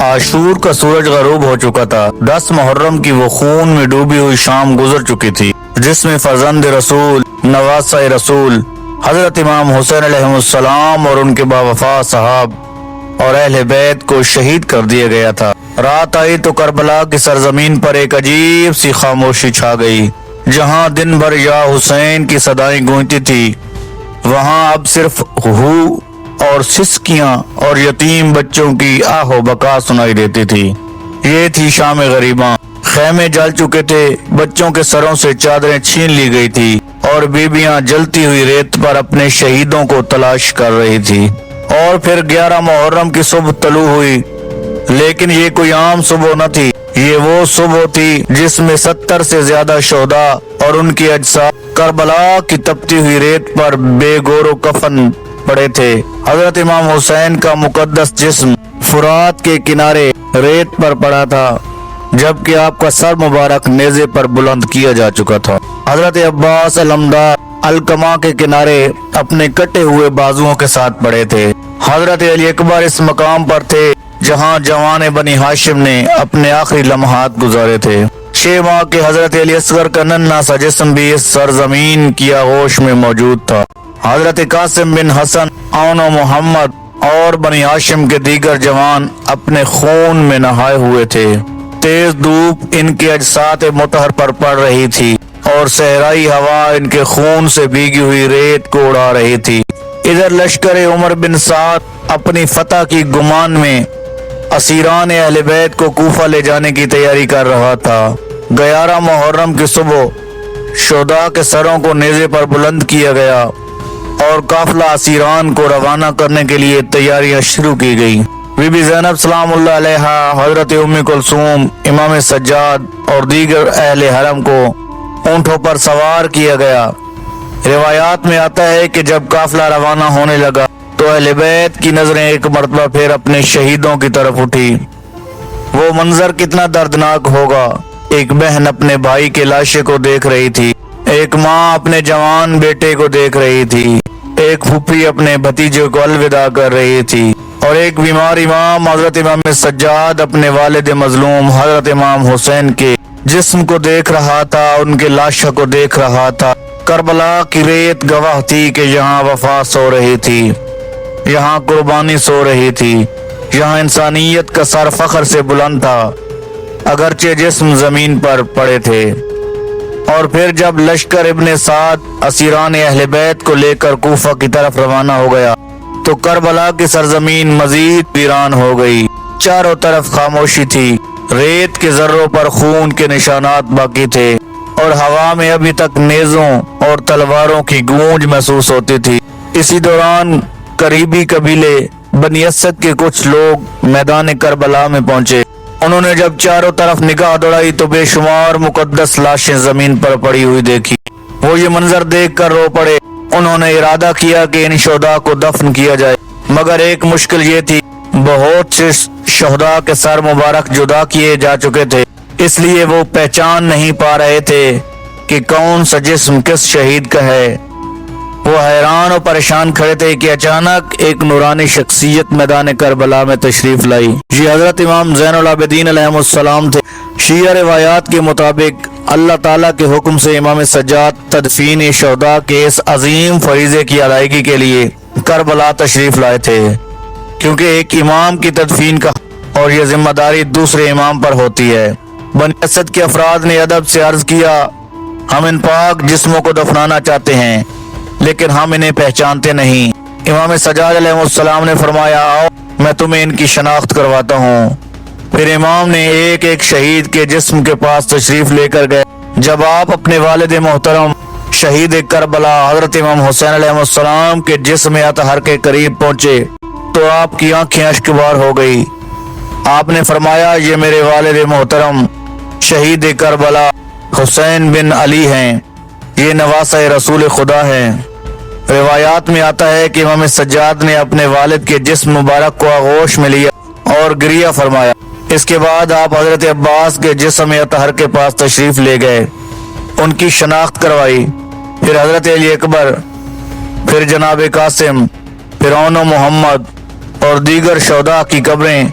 आशूर का सूरज गरूब हो चुका था। 10 मुहर्रम की वो खून में डूबी हुई शाम गुजर चुकी थी, जिसमें फर्जंद रसूल, नवासा रसूल हजरत इमाम हुसैन अलैहिस्सलाम और उनके बावफा साहब और अहले बैत को शहीद कर दिया गया था। रात आई तो करबला की सरजमीन पर एक अजीब सी खामोशी छा गई। जहां दिन भर या हुसैन की सदाएं गूंजती थी, वहां अब सिर्फ हू और सिसकियां और यतीम बच्चों की आहो बका सुनाई देती थी। ये थी शाम गरीबा। खेमे जल चुके थे, बच्चों के सरों से चादरें छीन ली गई थी और बीबियां जलती हुई रेत पर अपने शहीदों को तलाश कर रही थी। और फिर 11 मुहर्रम की सुबह तलू हुई, लेकिन ये कोई आम सुबह न थी। ये वो सुबह थी जिसमें 70 से ज्यादा शोहदा और उनकी अजसा करबला की तपती हुई रेत पर बेगोरो कफन पड़े थे। हजरत इमाम हुसैन का मुकद्दस जिस्म फुरात के किनारे रेत पर पड़ा था, जबकि आपका सर मुबारक नेज़े पर बुलंद किया जा चुका था। हजरत अब्बास अलमदार अलकमा के किनारे अपने कटे हुए बाजुओं के साथ पड़े थे। हजरत अली अकबर इस मकाम पर थे जहां जवान बनी हाशिम ने अपने आखिरी लम्हात गुजारे थे। 6 माह के हजरत अली असगर का नन्हा सा जिस्म भी इस सरजमीन की आगोश में मौजूद था। हजरत कासिम बिन हसन, औनो मोहम्मद और बनी हाशिम के दीगर जवान अपने खून में नहाए हुए थे। तेज धूप इनके अजसात मुतहर पर पड़ रही थी और सहराई हवा इनके खून से भीगी हुई रेत को उड़ा रही थी। इधर लश्कर उमर बिन साद अपनी फतह की गुमान में असीरान अहले बैत को कूफा ले जाने की तैयारी कर रहा था। 11 मुहर्रम की सुबह शोदा के सरों को नेज़े पर बुलंद किया गया और काफिला असीरान को रवाना करने के लिए तैयारियां शुरू की गई। बीबी ज़ैनब सलामुल्लाह अलैहा, हजरत उम्मे कुलसूम, इमाम सज्जाद और दीगर अहले हरम को ऊंटों पर सवार किया गया। रिवायात में आता है कि जब काफिला रवाना होने लगा तो अहले बैत की नजरें एक मरतबा फिर अपने शहीदों की तरफ उठी। वो मंजर कितना दर्दनाक होगा। एक बहन अपने भाई के लाशे को देख रही थी, एक माँ अपने जवान बेटे को देख रही थी, एक फूफी अपने भतीजे को अलविदा कर रही थी और एक बीमार इमाम हजरत इमाम सज्जाद अपने वालिद मजलूम हजरत इमाम हुसैन के जिस्म को देख रहा था, उनके लाशा को देख रहा था। करबला की रेत गवाह थी कि यहाँ वफा सो रही थी, यहाँ कुर्बानी सो रही थी, यहाँ इंसानियत का सर फख्र से बुलंद था, अगरचे जिस्म जमीन पर पड़े थे। और फिर जब लश्कर इब्ने साद असीरान अहले बैत को लेकर कूफा की तरफ रवाना हो गया तो करबला की सरजमीन मजीद वीरान हो गई। चारों तरफ खामोशी थी, रेत के जर्रों पर खून के निशानात बाकी थे और हवा में अभी तक नेज़ों और तलवारों की गूंज महसूस होती थी। इसी दौरान करीबी कबीले बनी असद के कुछ लोग मैदान करबला में पहुंचे। उन्होंने जब चारों तरफ निगाह दौड़ाई तो बेशुमार मुकद्दस लाशें जमीन पर पड़ी हुई देखी। वो ये मंजर देख कर रो पड़े। उन्होंने इरादा किया कि इन शोहदा को दफन किया जाए, मगर एक मुश्किल ये थी, बहुत से शोहदा के सर मुबारक जुदा किए जा चुके थे, इसलिए वो पहचान नहीं पा रहे थे कि कौन सा जिस्म किस शहीद का है। वो हैरान और परेशान खड़े थे कि अचानक एक नूरानी शख्सियत मैदान करबला में तशरीफ लाई। ये हजरत इमाम ज़ैनुल आबिदीन अलैहिस्सलाम थे। शिया रिवायात के मुताबिक अल्लाह ताला के हुक्म से इमाम सज्जाद तदफीन शोहदा के इस अजीम फरीजे की अदायगी के लिए करबला तशरीफ लाए थे, क्योंकि एक इमाम की तदफीन का और ये जिम्मेदारी दूसरे इमाम पर होती है। बनी असद के अफराद ने अदब से अर्ज किया, हम इन पाक जिस्मों को दफनाना चाहते हैं, लेकिन हम इन्हें पहचानते नहीं। इमाम सज्जाद अलैहिस्सलाम ने फरमाया, आओ मैं तुम्हें इनकी शनाख्त करवाता हूँ। फिर इमाम ने एक एक शहीद के जिस्म के पास तशरीफ लेकर गए। जब आप अपने वालिद मोहतरम शहीद करबला हजरत इमाम हुसैन अलैहिस्सलाम के जिस्म अतहर के करीब पहुंचे तो आपकी आंखें अश्कबार हो गई। आपने फरमाया, ये मेरे वालिद मोहतरम शहीद करबला हुसैन बिन अली हैं, ये नवासा रसूल खुदा हैं। रिवायात में आता है कि इमाम सज्जाद ने अपने वालिद के जिस्म मुबारक को आगोश में लिया और गिरिया फरमाया। इसके बाद आप हजरत अब्बास के जिस्म अतहर के पास तशरीफ ले गए, उनकी शनाख्त करवाई। फिर हजरत अली अकबर, फिर जनाब कासिम, फिर औनो मोहम्मद और दीगर शोहदा की कब्रें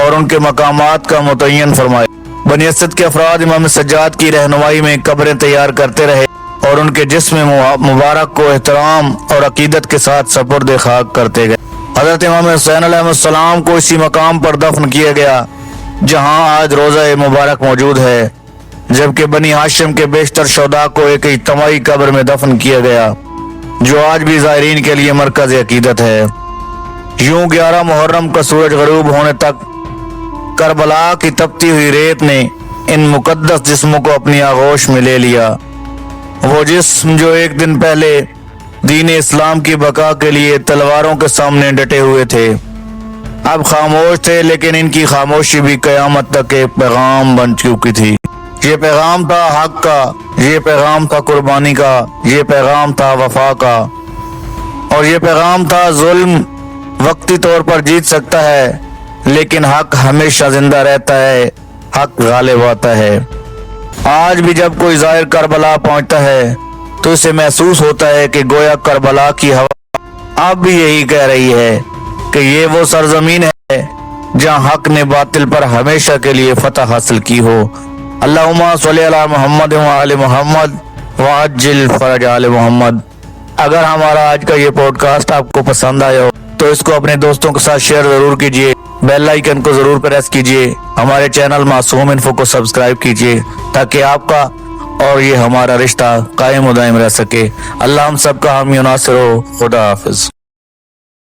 اور ان کے مقامات کا متعین فرمائے۔ بنی اسد کے افراد امام سجاد کی رہنمائی میں قبریں تیار کرتے رہے اور ان کے جسم مبارک کو احترام اور عقیدت کے ساتھ سپرد خاک کرتے گئے۔ حضرت امام حسین علیہ السلام کو اسی مقام پر دفن کیا گیا جہاں آج روضہ مبارک موجود ہے، جبکہ بنی ہاشم کے بیشتر شہداء کو ایک اجتماعی قبر میں دفن کیا گیا جو آج بھی زائرین کے لیے مرکز عقیدت ہے۔ یوں 11 محرم کا سورج غروب ہونے تک کربلا کی تپتی ہوئی ریت نے ان مقدس جسموں کو اپنی آغوش میں لے لیا۔ وہ جسم جو ایک دن پہلے دین اسلام کی بقا کے لیے تلواروں کے سامنے ڈٹے ہوئے تھے، اب خاموش تھے، لیکن ان کی خاموشی بھی قیامت تک ایک پیغام بن چکی تھی۔ یہ پیغام تھا حق کا، یہ پیغام تھا قربانی کا، یہ پیغام تھا وفا کا، اور یہ پیغام تھا ظلم وقتی طور پر جیت سکتا ہے لیکن حق ہمیشہ زندہ رہتا ہے، حق غالب آتا ہے۔ آج بھی جب کوئی زائر کربلا پہنچتا ہے تو اسے محسوس ہوتا ہے کہ گویا کربلا کی ہوا اب بھی یہی کہہ رہی ہے کہ یہ وہ سرزمین ہے جہاں حق نے باطل پر ہمیشہ کے لیے فتح حاصل کی ہو۔ اللہم صلی علی محمد وآل محمد وعجل فرج آل محمد۔ اگر ہمارا آج کا یہ پوڈ کاسٹ آپ کو پسند آیا ہو تو اس کو اپنے دوستوں کے ساتھ شیئر ضرور کیجیے، بیل آئیکن کو ضرور پریس کیجیے، ہمارے چینل معصوم انفو کو سبسکرائب کیجیے تاکہ آپ کا اور یہ ہمارا رشتہ قائم و دائم رہ سکے۔ اللہ ہم سب کا حامی و ناصر ہو۔ خدا حافظ۔